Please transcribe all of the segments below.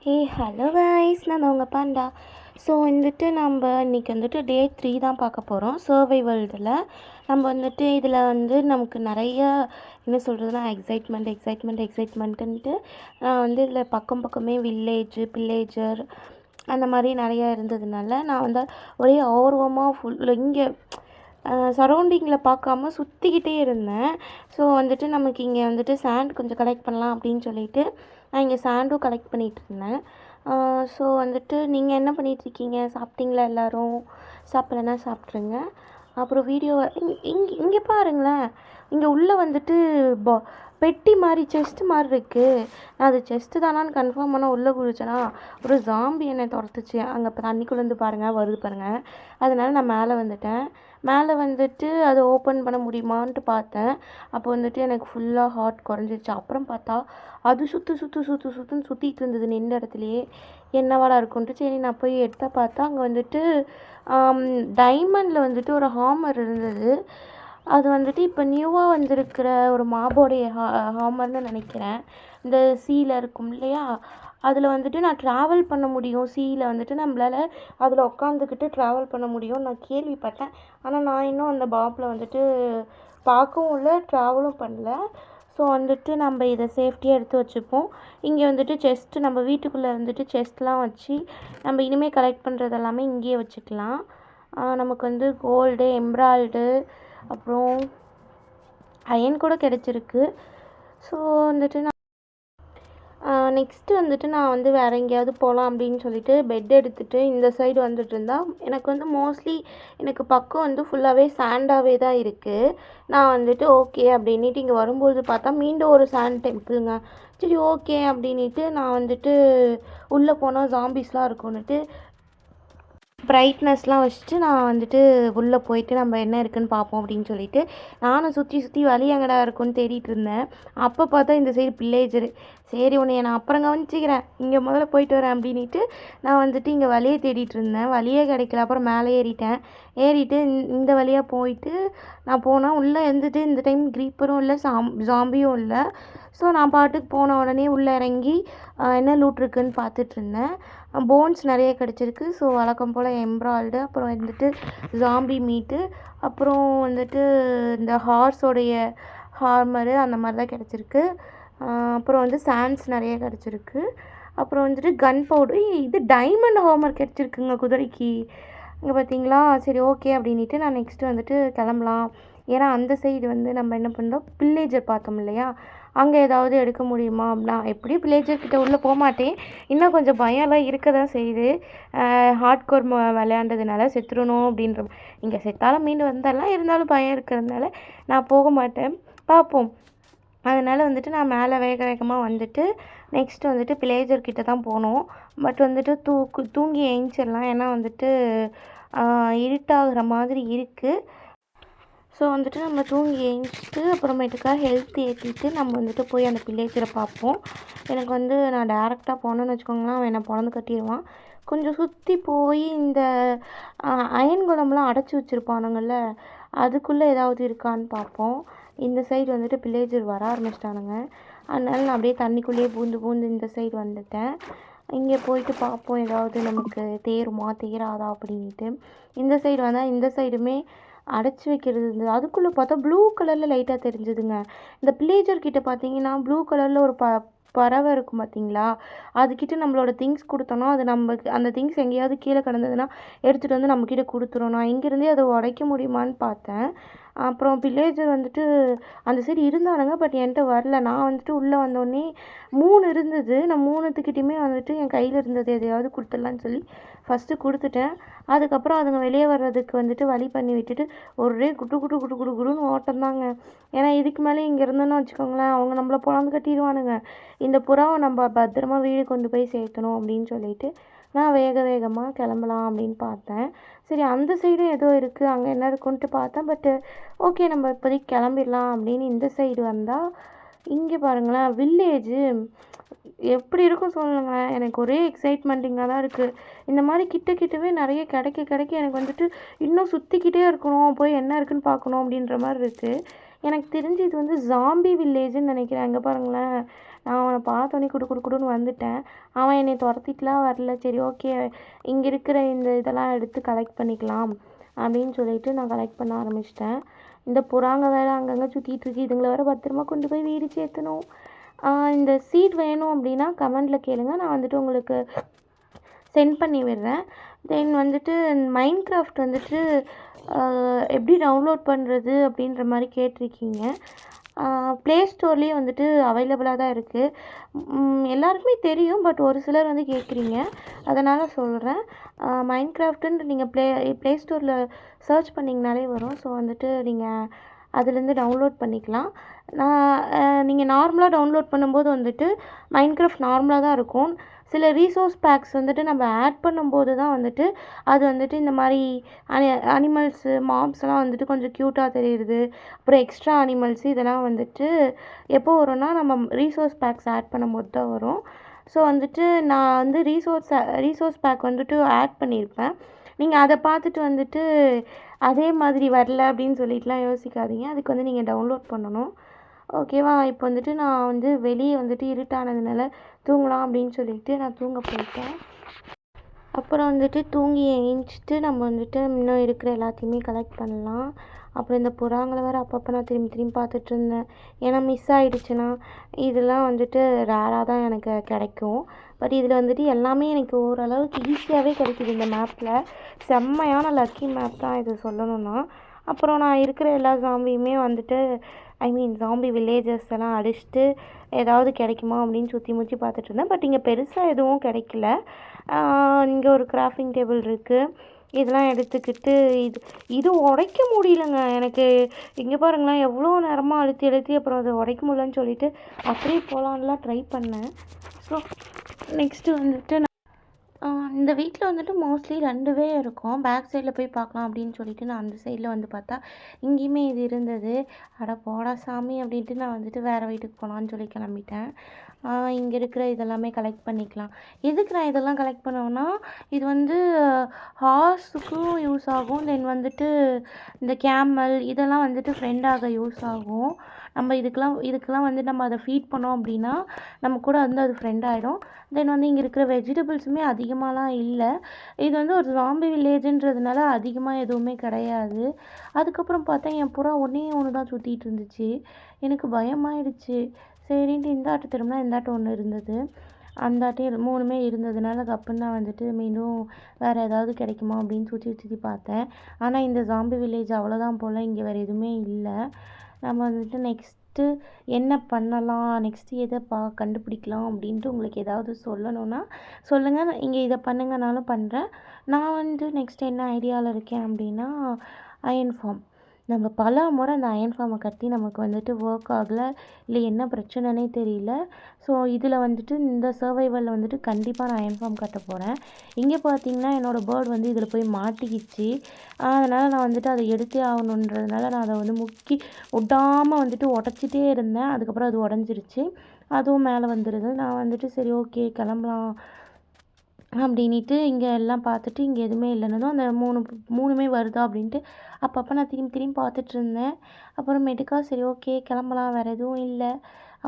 Hello guys, நான் உங்கள் Panda. So வந்துட்டு நம்ம இன்றைக்கி வந்துட்டு டே 3 தான் பார்க்க போகிறோம் சர்வைவல்டில். நம்ம வந்துட்டு இதில் வந்து நமக்கு நிறைய என்ன சொல்கிறதுனா எக்ஸைட்மெண்ட்டுன்ட்டு நான் வந்து இதில் பக்கமே பில்லேஜர் அந்த மாதிரி நிறையா இருந்ததுனால நான் வந்து ஒரே ஆர்வமாக இங்கே சரௌண்டிங்கில் பார்க்காம சுற்றிக்கிட்டே இருந்தேன். ஸோ வந்துட்டு நமக்கு இங்கே வந்துட்டு சாண்ட் கொஞ்சம் கலெக்ட் பண்ணலாம் அப்படின்னு சொல்லிட்டு நான் இங்கே சாண்டும் கலெக்ட் பண்ணிகிட்டு இருந்தேன். ஸோ வந்துட்டு நீங்கள் என்ன பண்ணிகிட்ருக்கீங்க? சாப்பிட்டீங்களா எல்லோரும்? சாப்பிட்லன்னா சாப்பிட்ருங்க. அப்புறம் வீடியோவை இங்கே பாருங்களேன், இங்கே உள்ளே வந்துட்டு பெட்டி மாதிரி செஸ்ட்டு மாதிரி இருக்குது. நான் அது செஸ்ட்டு தானான்னு கன்ஃபார்ம் பண்ணால் உள்ளே குதிச்சேன்னா ஒரு ஜாம்பி என்னை துரத்துச்சு. அங்கே தண்ணிக்குள்ளேருந்து பாருங்கள் வருது பாருங்கள். அதனால நான் மேலே வந்துட்டேன். மேலே வந்துட்டு அதை ஓப்பன் பண்ண முடியுமான்ட்டு பார்த்தேன். அப்போ வந்துட்டு எனக்கு ஃபுல்லாக ஹார்ட் குறைஞ்சிருச்சு. அப்புறம் பார்த்தா அது சுற்றுன்னு சுற்றிட்டு இருந்தது நின்ற இடத்துலையே. என்னவாடா இருக்குன்ட்டு சரி நான் போய் எடுத்த பார்த்தா அங்கே வந்துட்டு டைமண்டில் வந்துட்டு ஒரு ஹாமர் இருந்தது. அது வந்துட்டு இப்போ நியூவாக வந்திருக்கிற ஒரு மாபோடைய ஹாமர்னு நினைக்கிறேன். இந்த சீல இருக்கும் இல்லையா, அதில் வந்துட்டு நான் ட்ராவல் பண்ண முடியும். சீல வந்துட்டு நம்மளால் அதில் உட்காந்துக்கிட்டு ட்ராவல் பண்ண முடியும் நான் கேள்விப்பட்டேன். ஆனால் நான் இன்னும் அந்த பாப்பில் வந்துட்டு பார்க்கவும் இல்லை, ட்ராவலும் பண்ணல. ஸோ வந்துட்டு நம்ம இதை சேஃப்டியாக எடுத்து வச்சுப்போம். இங்கே வந்துட்டு செஸ்ட்டு நம்ம வீட்டுக்குள்ளே வந்துட்டு செஸ்ட்லாம் வச்சு நம்ம இனிமேல் கலெக்ட் பண்ணுறது எல்லாமே இங்கேயே வச்சுக்கலாம். நமக்கு வந்து கோல்டு, எம்ரால்டு, அப்புறம் அயன் கூட கிடச்சிருக்கு. ஸோ வந்துட்டு நான் நெக்ஸ்ட்டு வந்துட்டு நான் வந்து வேறு எங்கேயாவது போகலாம் அப்படின்னு சொல்லிட்டு பெட் எடுத்துகிட்டு இந்த சைடு வந்துட்டு இருந்தால் எனக்கு வந்து மோஸ்ட்லி எனக்கு பக்கம் வந்து ஃபுல்லாகவே சாண்டாகவே தான் இருக்குது. நான் வந்துட்டு ஓகே அப்படின்ட்டு இங்கே வரும்போது பார்த்தா மீண்டும் ஒரு சாண்ட் டெம்பிளுங்க. சரி ஓகே அப்படின்ட்டு நான் வந்துட்டு உள்ளே போனால் ஜாம்பிஸ்லாம் இருக்கும்னுட்டு பிரைட்னஸ்லாம் வச்சுட்டு நான் வந்துட்டு உள்ளே போயிட்டு நம்ம என்ன இருக்குதுன்னு பார்ப்போம் அப்படின்னு சொல்லிட்டு நானும் சுற்றி வழி எங்கடா இருக்குன்னு தேடிட்டு இருந்தேன். அப்போ பார்த்தா இந்த சைடு வில்லேஜரு. சரி உன்னைய நான் அப்புறம் கவனிச்சிக்கிறேன், இங்கே முதல்ல போயிட்டு வரேன் அப்படின்ட்டு நான் வந்துட்டு இங்கே வழியே தேடிட்டு இருந்தேன். வழியே கிடைக்கல. அப்புறம் மேலே ஏறிட்டு இந்த வழியாக போயிட்டு நான் போனால் உள்ளே இருந்துட்டு இந்த டைம் க்ரீப்பரும் இல்லை, ஜாம்பியும் இல்லை. ஸோ நான் பாட்டுக்கு போன உடனே உள்ளே இறங்கி என்ன லூட் இருக்குதுன்னு பார்த்துட்ருந்தேன். போன்ஸ் நிறைய கிடச்சிருக்கு. ஸோ வழக்கம் போல் எம்ராய்டு, அப்புறம் வந்துட்டு ஜாம்பி மீட்டு, அப்புறம் வந்துட்டு இந்த ஹார்ஸோடைய ஹார்மரு அந்த மாதிரி தான் கிடச்சிருக்கு. அப்புறம் வந்து சாண்ட்ஸ் நிறைய கிடச்சிருக்கு. அப்புறம் வந்துட்டு கன் பவுடர், இது டைமண்ட் ஹார்மர் கிடச்சிருக்குங்க குதிரைக்கு. இங்கே பார்த்தீங்களா? சரி ஓகே அப்படின்ட்டு நான் நெக்ஸ்ட்டு வந்துட்டு கிளம்பலாம். ஏன்னா அந்த சைடு வந்து நம்ம என்ன பண்ணோம், வில்லேஜர் பார்த்தோம் இல்லையா, அங்கே ஏதாவது எடுக்க முடியுமா அப்படின்னா எப்படியும் வில்லேஜர்கிட்ட உள்ளே போக மாட்டேன். இன்னும் கொஞ்சம் பயம்லாம் இருக்க தான் செய்யுது. ஹார்ட்கோர் விளையாண்டதுனால செத்துடணும் அப்படின்ற, இங்கே செத்தாலும் மீண்டு வந்தாலாம், இருந்தாலும் பயம் இருக்கிறதுனால நான் போக மாட்டேன். பார்ப்போம். அதனால் வந்துட்டு நான் மேலே வேகமாக வந்துட்டு நெக்ஸ்ட்டு வந்துட்டு வில்லேஜர்கிட்ட தான் போனோம். பட் வந்துட்டு தூங்கி ஏஞ்சிடலாம். ஏன்னா வந்துட்டு இருட்டாகிற மாதிரி இருக்குது. ஸோ வந்துட்டு நம்ம தூங்கி ஏஞ்சிட்டு அப்புறமேட்டுக்கா ஹெல்த் ஏற்றிட்டு நம்ம வந்துட்டு போய் அந்த வில்லேஜரை பார்ப்போம். எனக்கு வந்து நான் டேரெக்டாக போனேன்னு வச்சுக்கோங்களேன், அவன் என்னை பொழந்து கட்டிடுவான். கொஞ்சம் சுற்றி போய் இந்த அயன் குளம்லாம் அடைச்சி வச்சுருப்பானுங்கள்ல, அதுக்குள்ளே ஏதாவது இருக்கான்னு பார்ப்போம். இந்த சைடு வந்துட்டு வில்லேஜர் வர ஆரம்பிச்சிட்டானுங்க. அதனால நான் அப்படியே தண்ணிக்குள்ளேயே பூந்து இந்த சைடு வந்துட்டேன். இங்கே போயிட்டு பார்ப்போம் ஏதாவது நமக்கு தேராதா அப்படின்ட்டு. இந்த சைடு வந்தால் இந்த சைடுமே அடைச்சி வைக்கிறது இருந்தது. அதுக்குள்ளே பார்த்தா ப்ளூ கலரில் லைட்டாக தெரிஞ்சுதுங்க. இந்த வில்லேஜர்கிட்ட பார்த்தீங்கன்னா ப்ளூ கலரில் ஒரு பறவை இருக்கும் பார்த்தீங்களா, அதுக்கிட்ட நம்மளோட திங்ஸ் கொடுத்தோன்னா அது நமக்கு அந்த திங்ஸ் எங்கேயாவது கீழே கிடந்ததுன்னா எடுத்துகிட்டு வந்து நம்மக்கிட்ட கொடுத்துரும். நான் இங்கேருந்தே அதை உடைக்க முடியுமான்னு பார்த்தேன். அப்புறம் வில்லேஜர் வந்துட்டு அந்த சைடு இருந்தானுங்க, பட் என்கிட்ட வரல. நான் வந்துட்டு உள்ளே வந்தோடனே 3 இருந்தது. நான் 3த்துக்கிட்டையுமே வந்துட்டு என் கையில் இருந்தது எதையாவது கொடுத்துடலான்னு சொல்லி ஃபஸ்ட்டு கொடுத்துட்டேன். அதுக்கப்புறம் அதுங்க வெளியே வர்றதுக்கு வந்துட்டு வழி பண்ணி விட்டுட்டு ஒரே குடுன்னு ஓட்டம் தாங்க. ஏன்னா இதுக்கு மேலே இங்கே இருந்தோன்னு வச்சுக்கோங்களேன், அவங்க நம்மளை பொழந்து கட்டிடுவானுங்க. இந்த புறாவை நம்ம பத்திரமா வீடு கொண்டு போய் சேர்க்கணும் அப்படின்னு சொல்லிட்டு நான் வேகமாக கிளம்பலாம் அப்படின்னு பார்த்தேன். சரி அந்த சைடும் ஏதோ இருக்குது, அங்கே என்ன இருக்குன்ட்டு பார்த்தேன். பட்டு ஓகே நம்ம இப்போதைக்கு கிளம்பிடலாம் அப்படின்னு இந்த சைடு வந்தால் இங்கே பாருங்களேன் வில்லேஜு எப்படி இருக்கும் சொல்லுங்களேன். எனக்கு ஒரே எக்ஸைட்மெண்ட்டிங்காக தான் இருக்குது. இந்த மாதிரி கிட்டவே நிறைய கிடைக்க எனக்கு வந்துட்டு இன்னும் சுற்றிக்கிட்டே இருக்கணும், போய் என்ன இருக்குதுன்னு பார்க்கணும் அப்படின்ற மாதிரி இருக்குது. எனக்கு தெரிஞ்சு இது வந்து ஜாம்பி வில்லேஜுன்னு நினைக்கிறேன். அங்கே பாருங்களேன், நான் அவனை பார்த்தோன்னே குடுன்னு வந்துட்டேன். அவன் என்னை துரத்திட்டுலாம் வரல. சரி ஓகே, இங்கே இருக்கிற இந்த இதெல்லாம் எடுத்து கலெக்ட் பண்ணிக்கலாம் அப்படின்னு சொல்லிட்டு நான் கலெக்ட் பண்ண ஆரம்பிச்சிட்டேன். இந்த புறாங்க வேறு அங்கங்கே சுற்றிட்டுருக்கு. இதுங்களை வேறு பத்திரமா கொண்டு போய் வீடு சேர்த்தணும். இந்த சீட் வேணும் அப்படின்னா கமெண்டில் கேளுங்க, நான் வந்துட்டு உங்களுக்கு சென்ட் பண்ணி விடுறேன். தென் வந்துட்டு மைன்கிராஃப்ட் வந்துட்டு எப்படி டவுன்லோட் பண்ணுறது அப்படின்ற மாதிரி கேட்டிருக்கீங்க. ப்ளே ஸ்டோர்லேயே வந்துட்டு அவைலபிளாக தான் இருக்குது. எல்லாருக்குமே தெரியும், பட் ஒரு சிலர் வந்து கேட்குறீங்க, அதனால் சொல்கிறேன். மைன்கிராஃப்ட்டுன்னு நீங்கள் ப்ளே ஸ்டோரில் சர்ச் பண்ணிங்கனாலே வரும். ஸோ வந்துட்டு நீங்கள் அதுலேருந்து டவுன்லோட் பண்ணிக்கலாம். நீங்கள் நார்மலாக டவுன்லோட் பண்ணும்போது வந்துட்டு மைன்கிராஃப்ட் நார்மலாக தான் இருக்கும். சில ரீசோர்ஸ் பேக்ஸ் வந்துட்டு நம்ம ஆட் பண்ணும்போது தான் வந்துட்டு அது வந்துட்டு இந்த மாதிரி அனிமல்ஸு மாப்ஸ்லாம் வந்துட்டு கொஞ்சம் க்யூட்டாக தெரியுது. அப்புறம் எக்ஸ்ட்ரா அனிமல்ஸு இதெல்லாம் வந்துட்டு எப்போ வரும்னா நம்ம ரீசோர்ஸ் பேக்ஸ் ஆட் பண்ணும்போது தான் வரும். ஸோ வந்துட்டு நான் வந்து ரீசோர்ஸ் பேக் வந்துட்டு ஆட் பண்ணியிருப்பேன். நீங்கள் அதை பார்த்துட்டு வந்துட்டு அதே மாதிரி வரல அப்படின்னு சொல்லிட்டுலாம் யோசிக்காதீங்க. அதுக்கு வந்து நீங்கள் டவுன்லோட் பண்ணணும். ஓகேவா? இப்போ வந்துட்டு நான் வந்து வெளியே வந்துட்டு இருட்டானதுனால தூங்கலாம் அப்படின்னு சொல்லிட்டு நான் தூங்க போயிட்டேன். அப்புறம் வந்துட்டு தூங்கி எழுந்திரிச்சிட்டு நம்ம வந்துட்டு இன்னும் இருக்கிற எல்லாத்தையுமே கலெக்ட் பண்ணலாம். அப்புறம் இந்த புறாங்களை வேறு அப்பப்போ நான் திரும்பி பார்த்துட்ருந்தேன். ஏன்னா மிஸ் ஆகிடுச்சுன்னா இதெல்லாம் வந்துட்டு ரேராக தான் எனக்கு கிடைக்கும். பட் இதில் வந்துட்டு எல்லாமே எனக்கு ஓரளவுக்கு ஈஸியாகவே கிடைக்கிது இந்த மேப்பில். செம்மையான லக்கி மேப் தான் இது சொல்லணும்னா. அப்புறம் நான் இருக்கிற எல்லா ஜாம்பியுமே வந்துட்டு ஜாம்பி வில்லேஜஸ் எல்லாம் அடிச்சுட்டு ஏதாவது கிடைக்குமா அப்படின்னு சுற்றி முற்றி பார்த்துட்ருந்தேன். பட் இங்கே பெருசாக எதுவும் கிடைக்கல. இங்கே ஒரு கிராஃப்டிங் டேபிள் இருக்குது. இதெல்லாம் எடுத்துக்கிட்டு இது உடைக்க முடியலங்க எனக்கு. இங்கே பாருங்களேன், எவ்வளோ நேரமாக அழுத்தி அப்புறம் அதை உடைக்க முடியலன்னு சொல்லிட்டு அப்படியே போகலான்லாம் ட்ரை பண்ணேன். ஸோ நெக்ஸ்ட்டு வந்துட்டு இந்த வீட்டில் வந்துட்டு மோஸ்ட்லி 2 வே இருக்கும். பேக் சைடில் போய் பார்க்கலாம் அப்படின்னு சொல்லிட்டு நான் அந்த சைடில் வந்து பார்த்தா இங்கேயுமே இது இருந்தது. அட போடா சாமி அப்படின்ட்டு நான் வந்துட்டு வேறு வீட்டுக்கு போகலான்னு சொல்லி கிளம்பிட்டேன். இங்கே இருக்கிற இதெல்லாமே கலெக்ட் பண்ணிக்கலாம். எதுக்கு நான் இதெல்லாம் கலெக்ட் பண்ணுவேன்னா, இது வந்து ஹார்ஸுக்கும் யூஸ் ஆகும். தென் வந்துட்டு இந்த கேமல் இதெல்லாம் வந்துட்டு ஃப்ரெண்டாக யூஸ் ஆகும். நம்ம இதுக்கெல்லாம் வந்து நம்ம அதை ஃபீட் பண்ணோம் அப்படின்னா நம்ம கூட வந்து அது ஃப்ரெண்ட் ஆகிடும். தென் வந்து இங்கே இருக்கிற வெஜிடபிள்ஸுமே அதிகமாகலாம் இல்லை. இது வந்து ஒரு ஜாம்பி வில்லேஜுன்றதுனால அதிகமாக எதுவுமே கிடையாது. அதுக்கப்புறம் பார்த்தா என் புறா ஒன்றே ஒன்று தான் சுற்றிட்டு இருந்துச்சு. எனக்கு பயமாயிடுச்சு. சரின்ட்டு இந்தாட்ட திரும்பினா இந்தாட்ட ஒன்று இருந்தது. அந்தாட்டே 3மே இருந்ததுனால கப்புன்னு நான் வந்துட்டு மீண்டும் வேறு ஏதாவது கிடைக்குமா அப்படின்னு சுற்றி பார்த்தேன். ஆனால் இந்த ஜாம்பி வில்லேஜ் அவ்வளோதான் போல், இங்கே வேறு எதுவுமே இல்லை. நம்ம வந்துட்டு நெக்ஸ்ட்டு என்ன பண்ணலாம், நெக்ஸ்ட்டு எதை கண்டுபிடிக்கலாம் அப்படின்ட்டு உங்களுக்கு ஏதாவது சொல்லணுன்னா சொல்லுங்கள். இங்கே இதை பண்ணுங்கனாலும் பண்ணுறேன். நான் வந்து நெக்ஸ்ட் என்ன ஐடியாவில் இருக்கேன் அப்படின்னா, அயன் ஃபார்ம். நம்ம பல முறை அந்த அயன் ஃபார்மை கட்டி நமக்கு வந்துட்டு ஒர்க் ஆகலை, இல்லை என்ன பிரச்சனைனே தெரியல. ஸோ இதில் வந்துட்டு இந்த சர்வைவலில் வந்துட்டு கண்டிப்பாக நான் அயன் ஃபார்ம் கட்ட போகிறேன். இங்கே பார்த்தீங்கன்னா என்னோடய பேர்ட் வந்து இதில் போய் மாட்டிக்கிச்சு. அதனால் நான் வந்துட்டு அதை எடுத்தே ஆகணுன்றதுனால நான் அதை வந்து முக்கி விடாமல் வந்துட்டு உடச்சிட்டே இருந்தேன். அதுக்கப்புறம் அது உடஞ்சிருச்சு. அதுவும் மேலே வந்துடுது. நான் வந்துட்டு சரி ஓகே கிளம்பலாம் அப்படின்ட்டு இங்கே எல்லாம் பார்த்துட்டு இங்கே எதுவுமே இல்லைன்னதும் அந்த 3மே வருதா அப்படின்ட்டு அப்பப்போ நான் திரும்பி பார்த்துட்ருந்தேன். அப்புறமேட்டுக்கா சரி ஓகே கிளம்பலாம், வேறு எதுவும் இல்லை.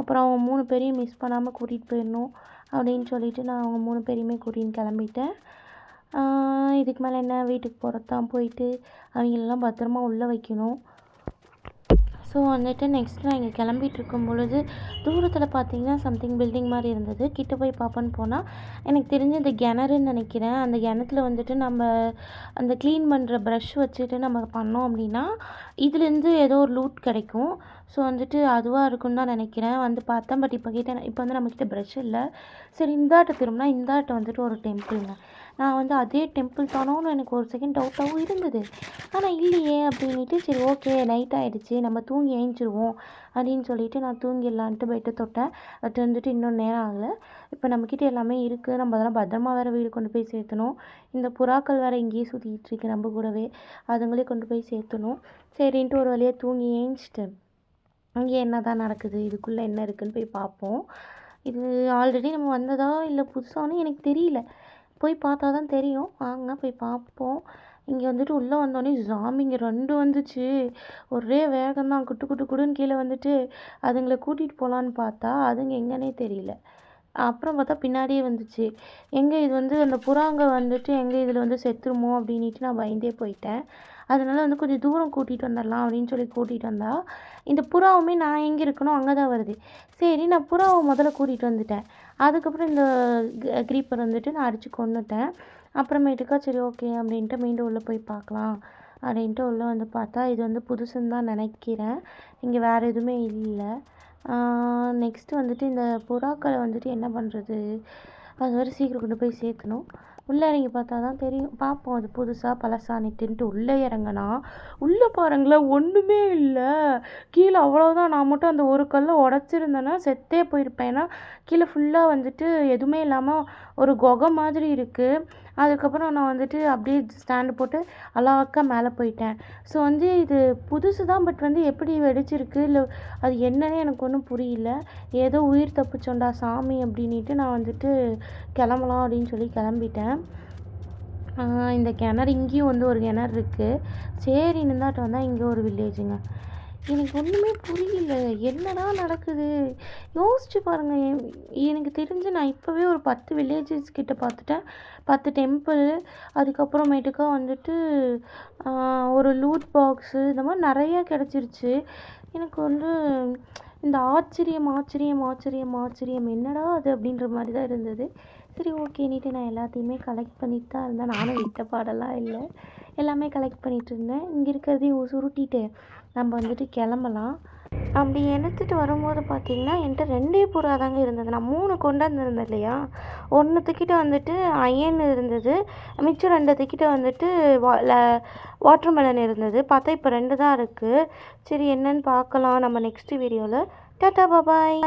அப்புறம் அவங்க 3 பேரையும் மிஸ் பண்ணாமல் கூட்டிகிட்டு போயிடணும் அப்படின்னு சொல்லிட்டு நான் அவங்க 3 பேரையுமே கூட்டின்னு கிளம்பிட்டேன். இதுக்கு மேலே என்ன, வீட்டுக்கு போகிறது தான். போயிட்டு அவங்களெல்லாம் பத்திரமா உள்ளே வைக்கணும். ஸோ வந்துட்டு நெக்ஸ்ட் நான் இங்கே கிளம்பிகிட்ருக்கும் பொழுது தூரத்தில் பார்த்தீங்கன்னா சம்திங் பில்டிங் மாதிரி இருந்தது. கிட்ட போய் பார்ப்போன்னு போனால் எனக்கு தெரிஞ்சு இந்த கிணறுன்னு நினைக்கிறேன். அந்த கிணத்துல வந்துட்டு நம்ம அந்த க்ளீன் பண்ணுற ப்ரஷ் வச்சுட்டு நம்ம பண்ணோம் அப்படின்னா இதுலேருந்து ஏதோ ஒரு லூட் கிடைக்கும். ஸோ வந்துட்டு அதுவாக இருக்குன்னு தான் நினைக்கிறேன். வந்து பார்த்தேன். பட் இப்போ வந்து நம்மக்கிட்ட ப்ரஷ் இல்லை. சரி இந்தாட்ட திரும்பினா இந்தாட்ட வந்துட்டு ஒரு டெம்பிளுங்க. நான் வந்து அதே டெம்பிள் தானோன்னு எனக்கு ஒரு செகண்ட் டவுட்டாகவும் இருந்தது. ஆனால் இல்லையே அப்படின்ட்டு சரி ஓகே நைட் ஆகிடுச்சு, நம்ம தூங்கி ஏஞ்சிருவோம் அப்படின்னு சொல்லிட்டு நான் தூங்கிடலான்ட்டு பெட்டை தொட்டேன். பட் வந்துட்டு இன்னும் நேரம் ஆகலை. இப்போ நம்மக்கிட்ட எல்லாமே இருக்குது. நம்ம அதெல்லாம் பத்திரமா வேறு வீடு கொண்டு போய் சேர்த்தணும். இந்த புறாக்கள் வேறு இங்கேயே சுற்றிட்டு இருக்கு நம்ம கூடவே, அதுங்களே கொண்டு போய் சேர்த்தணும். சரின்ட்டு ஒரு வழியாக தூங்கி ஏஞ்சிட்டு அங்கே என்ன தான் நடக்குது, இதுக்குள்ளே என்ன இருக்குதுன்னு போய் பார்ப்போம். இது ஆல்ரெடி நம்ம வந்ததா இல்லை புதுசானு எனக்கு தெரியல. போய் பார்த்தா தான் தெரியும். வாங்க போய் பார்ப்போம். இங்கே வந்துட்டு உள்ளே வந்தோடனே ஜாம்பிங்க 2 வந்துச்சு. ஒரே வேகம் தான். குட்டு குட்டு குடுன்னு கீழே வந்துட்டு அதுங்கள கூட்டிகிட்டு போகலான்னு பார்த்தா அதுங்க எங்கன்னே தெரியல. அப்புறம் பார்த்தா பின்னாடியே வந்துச்சு. எங்கே இது வந்து அந்த புறாங்க வந்துட்டு எங்கே இதில் வந்து செத்துருமோ அப்படின்ட்டு நான் பயந்தே போயிட்டேன். அதனால வந்து கொஞ்சம் தூரம் கூட்டிகிட்டு வந்துடலாம் அப்படின்னு சொல்லி கூட்டிகிட்டு வந்தா இந்த புறாவுமே நான் எங்கே இருக்கனோ அங்கே தான் வருது. சரி நான் புறாவை முதல்ல கூட்டிகிட்டு வந்துட்டேன். அதுக்கப்புறம் இந்த க்ரீப்பர் வந்துட்டு நான் அடித்து கொன்னுட்டேன். அப்புறமேட்டுக்கா சரி ஓகே அப்படின்ட்டு மீண்டும் உள்ளே போய் பார்க்கலாம் அப்படின்ட்டு உள்ளே வந்து பார்த்தா இது வந்து புதுசுன்னு தான் நினைக்கிறேன். இங்கே வேறு எதுவுமே இல்லை. நெக்ஸ்ட்டு வந்துட்டு இந்த புறாக்களை வந்துட்டு என்ன பண்ணுறது? அது வேறு சீக்கிரம் கொண்டு போய் சேர்த்தணும். உள்ளே இறங்கி பார்த்தா தான் தெரியும். பார்ப்போம் அது புதுசா பழசானிட்டுன்ட்டு. உள்ளே இறங்குனா உள்ளே பாருங்களேன் ஒன்றுமே இல்லை. கீழே அவ்வளோதான். நான் மட்டும் அந்த ஒரு கல்லை உடச்சிருந்தேன்னா செத்தே போயிருப்பேன். ஏன்னா கீழே ஃபுல்லாக வந்துட்டு எதுவுமே இல்லாமல் ஒரு குகை மாதிரி இருக்குது. அதுக்கப்புறம் நான் வந்துட்டு அப்படியே ஸ்டாண்டு போட்டு அழகா மேலே போயிட்டேன். ஸோ வந்து இது புதுசு தான். பட் வந்து எப்படி வெடிச்சிருக்கு இல்லை அது என்னன்னே எனக்கு ஒன்றும் புரியல. ஏதோ உயிர் தப்பிச்சோண்டா சாமி அப்படின்ட்டு நான் வந்துட்டு கிளம்பலாம் அப்படின்னு சொல்லி கிளம்பிட்டேன். இந்த கிணறு இங்கேயும் வந்து ஒரு கிணறு இருக்குது. சரி நின்றாட்டு வந்தால் இங்கே ஒரு வில்லேஜுங்க. எனக்கு ஒன்றுமே புரியல. என்னடா நடக்குது? யோசிச்சு பாருங்கள். எனக்கு தெரிஞ்சு நான் இப்போவே ஒரு 10 வில்லேஜஸ் கிட்ட பார்த்துட்டேன். 10 டெம்பிள், அதுக்கப்புறமேட்டுக்கா வந்துட்டு ஒரு லூட் பாக்ஸு, இந்த மாதிரி நிறையா கிடச்சிருச்சு. எனக்கு வந்து இந்த ஆச்சரியம் ஆச்சரியம் ஆச்சரியம் ஆச்சரியம் என்னடா அது அப்படின்ற மாதிரி தான் இருந்தது. சரி ஓகேன்னுட்டு நான் எல்லாத்தையுமே கலெக்ட் பண்ணிட்டு தான் இருந்தேன். நானும் விட்ட பாடெல்லாம் இல்லை. எல்லாமே கலெக்ட் பண்ணிகிட்டு இருந்தேன். இங்கே இருக்கிறதையும் சுருட்டிட்டு நம்ம வந்துட்டு கிளம்பலாம். அப்படி எடுத்துகிட்டு வரும்போது பார்த்திங்கன்னா என்கிட்ட 2 புறா தாங்க இருந்தது. நான் 3 கொண்டு வந்திருந்தேன் இல்லையா? ஒன்றுத்துக்கிட்ட வந்துட்டு அயன் இருந்தது, மிச்சம் 2த்துக்கிட்ட வந்துட்டு வாட்டர்மெலன் இருந்தது. பார்த்தா இப்போ 2 தான் இருக்குது. சரி என்னன்னு பார்க்கலாம் நம்ம நெக்ஸ்ட் வீடியோவில். டாட்டா பாபாய்.